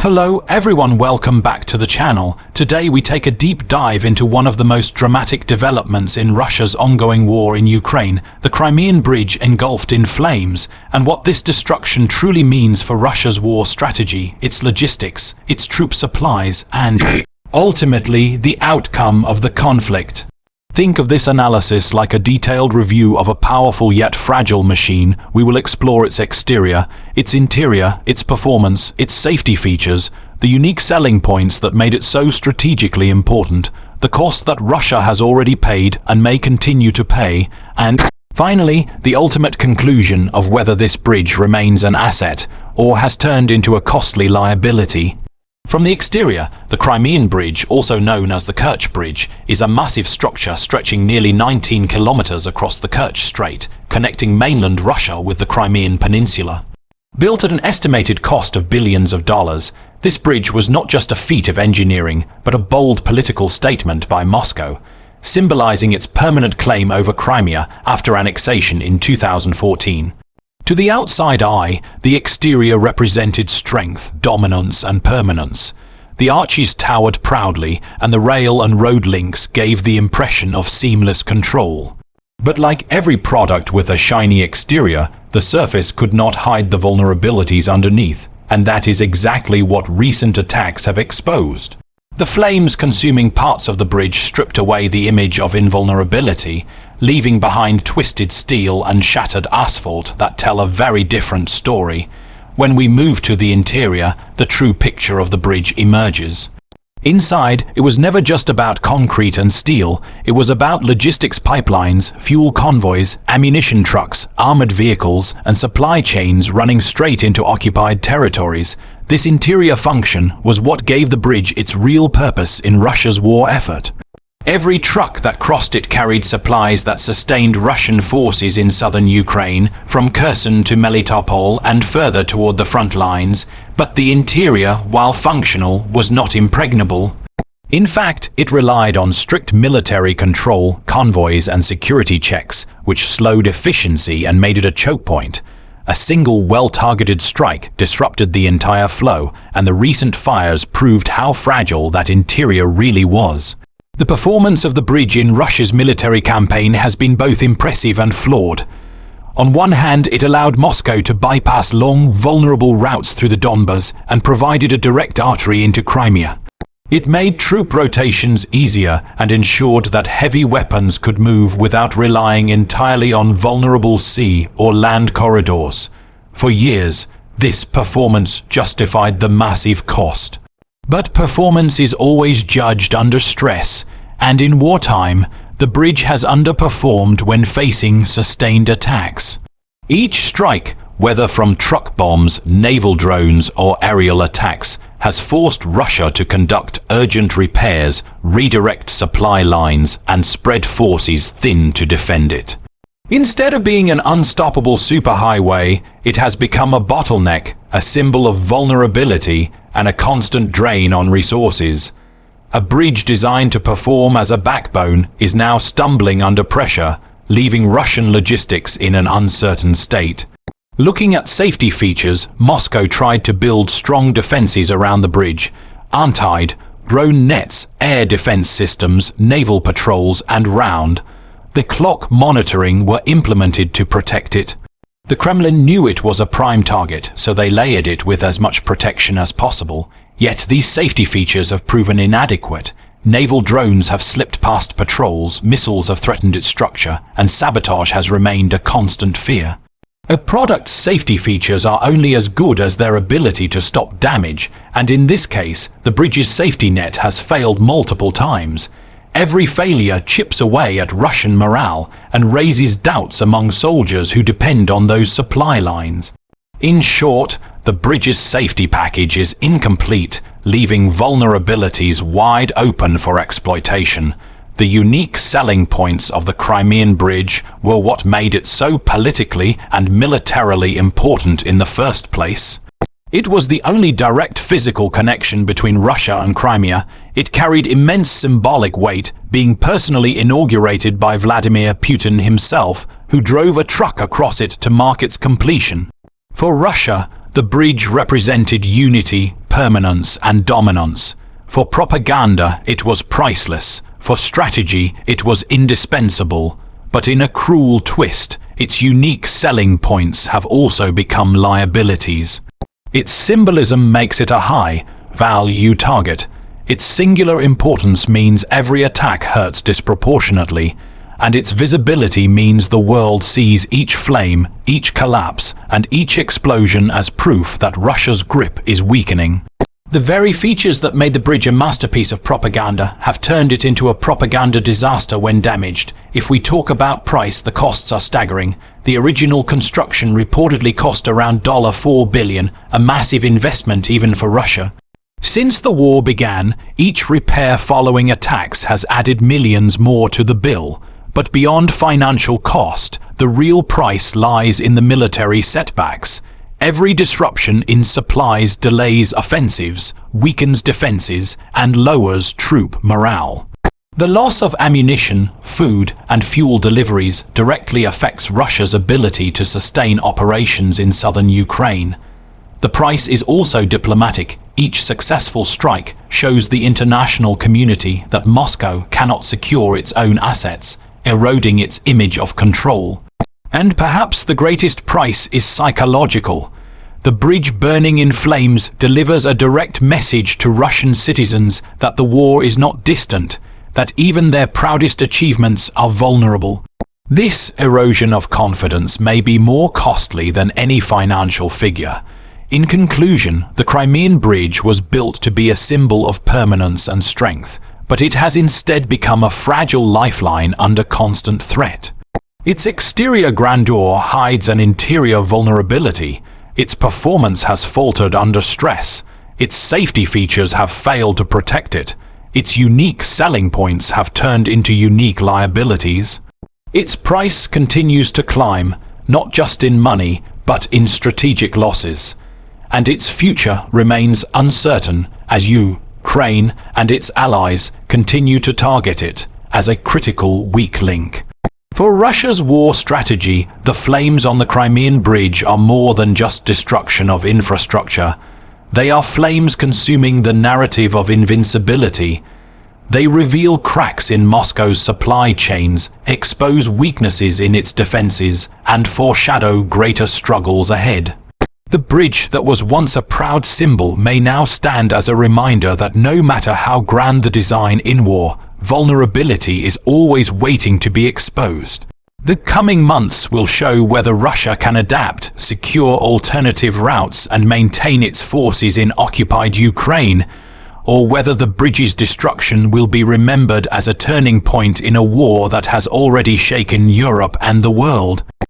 Hello everyone, welcome back to the channel. Today we take a deep dive into one of the most dramatic developments in Russia's ongoing war in Ukraine, the Crimean Bridge engulfed in flames, and what this destruction truly means for Russia's war strategy, its logistics, its troop supplies, and ultimately the outcome of the conflict. Think of this analysis like a detailed review of a powerful yet fragile machine. We will explore its exterior, its interior, its performance, its safety features, the unique selling points that made it so strategically important, the cost that Russia has already paid and may continue to pay, and finally, the ultimate conclusion of whether this bridge remains an asset or has turned into a costly liability. From the exterior, the Crimean Bridge, also known as the Kerch Bridge, is a massive structure stretching nearly 19 kilometers across the Kerch Strait, connecting mainland Russia with the Crimean Peninsula. Built at an estimated cost of billions of dollars, this bridge was not just a feat of engineering, but a bold political statement by Moscow, symbolizing its permanent claim over Crimea after annexation in 2014. To the outside eye, the exterior represented strength, dominance, and permanence. The arches towered proudly, and the rail and road links gave the impression of seamless control. But like every product with a shiny exterior, the surface could not hide the vulnerabilities underneath, and that is exactly what recent attacks have exposed. The flames consuming parts of the bridge stripped away the image of invulnerability, leaving behind twisted steel and shattered asphalt that tell a very different story. When we move to the interior, the true picture of the bridge emerges. Inside, it was never just about concrete and steel, it was about logistics pipelines, fuel convoys, ammunition trucks, armored vehicles, and supply chains running straight into occupied territories. This interior function was what gave the bridge its real purpose in Russia's war effort. Every truck that crossed it carried supplies that sustained Russian forces in southern Ukraine, from Kherson to Melitopol and further toward the front lines, but the interior, while functional, was not impregnable. In fact, it relied on strict military control, convoys and security checks, which slowed efficiency and made it a choke point. A single well-targeted strike disrupted the entire flow, and the recent fires proved how fragile that interior really was. The performance of the bridge in Russia's military campaign has been both impressive and flawed. On one hand, it allowed Moscow to bypass long, vulnerable routes through the Donbas and provided a direct artery into Crimea. It made troop rotations easier and ensured that heavy weapons could move without relying entirely on vulnerable sea or land corridors. For years, this performance justified the massive cost. But performance is always judged under stress, and in wartime, the bridge has underperformed when facing sustained attacks. Each strike, whether from truck bombs, naval drones, or aerial attacks, has forced Russia to conduct urgent repairs, redirect supply lines, and spread forces thin to defend it. Instead of being an unstoppable superhighway, it has become a bottleneck, a symbol of vulnerability, and a constant drain on resources. A bridge designed to perform as a backbone is now stumbling under pressure, leaving Russian logistics in an uncertain state. Looking at safety features, Moscow tried to build strong defenses around the bridge: anti-drone drone nets, air defense systems, naval patrols, and round the clock monitoring were implemented to protect it. The Kremlin knew it was a prime target, so they layered it with as much protection as possible. Yet these safety features have proven inadequate. Naval drones have slipped past patrols, missiles have threatened its structure, and sabotage has remained a constant fear. A product's safety features are only as good as their ability to stop damage, and in this case, the bridge's safety net has failed multiple times. Every failure chips away at Russian morale and raises doubts among soldiers who depend on those supply lines. In short, the bridge's safety package is incomplete, leaving vulnerabilities wide open for exploitation. The unique selling points of the Crimean Bridge were what made it so politically and militarily important in the first place. It was the only direct physical connection between Russia and Crimea. It carried immense symbolic weight, being personally inaugurated by Vladimir Putin himself, who drove a truck across it to mark its completion. For Russia, The bridge represented unity, permanence, and dominance. For propaganda, it was priceless. For strategy, it was indispensable. But in a cruel twist, its unique selling points have also become liabilities. Its symbolism makes it a high-value target. Its singular importance means every attack hurts disproportionately, and its visibility means the world sees each flame, each collapse, and each explosion as proof that Russia's grip is weakening. The very features that made the bridge a masterpiece of propaganda have turned it into a propaganda disaster when damaged. If we talk about price, the costs are staggering. The original construction reportedly cost around $4 billion, a massive investment even for Russia. Since the war began, each repair following attacks has added millions more to the bill. But beyond financial cost, the real price lies in the military setbacks. Every disruption in supplies delays offensives, weakens defenses, and lowers troop morale. The loss of ammunition, food, and fuel deliveries directly affects Russia's ability to sustain operations in southern Ukraine. The price is also diplomatic. Each successful strike shows the international community that Moscow cannot secure its own assets, eroding its image of control. And perhaps the greatest price is psychological. The bridge burning in flames delivers a direct message to Russian citizens that the war is not distant, that even their proudest achievements are vulnerable. This erosion of confidence may be more costly than any financial figure. In conclusion, the Crimean Bridge was built to be a symbol of permanence and strength, but it has instead become a fragile lifeline under constant threat. Its exterior grandeur hides an interior vulnerability. Its performance has faltered under stress. Its safety features have failed to protect it. Its unique selling points have turned into unique liabilities. Its price continues to climb, not just in money, but in strategic losses. And its future remains uncertain as Ukraine and its allies continue to target it as a critical weak link. For Russia's war strategy, the flames on the Crimean Bridge are more than just destruction of infrastructure. They are flames consuming the narrative of invincibility. They reveal cracks in Moscow's supply chains, expose weaknesses in its defenses, and foreshadow greater struggles ahead. The bridge that was once a proud symbol may now stand as a reminder that no matter how grand the design in war, vulnerability is always waiting to be exposed. The coming months will show whether Russia can adapt, secure alternative routes, and maintain its forces in occupied Ukraine, or whether the bridge's destruction will be remembered as a turning point in a war that has already shaken Europe and the world.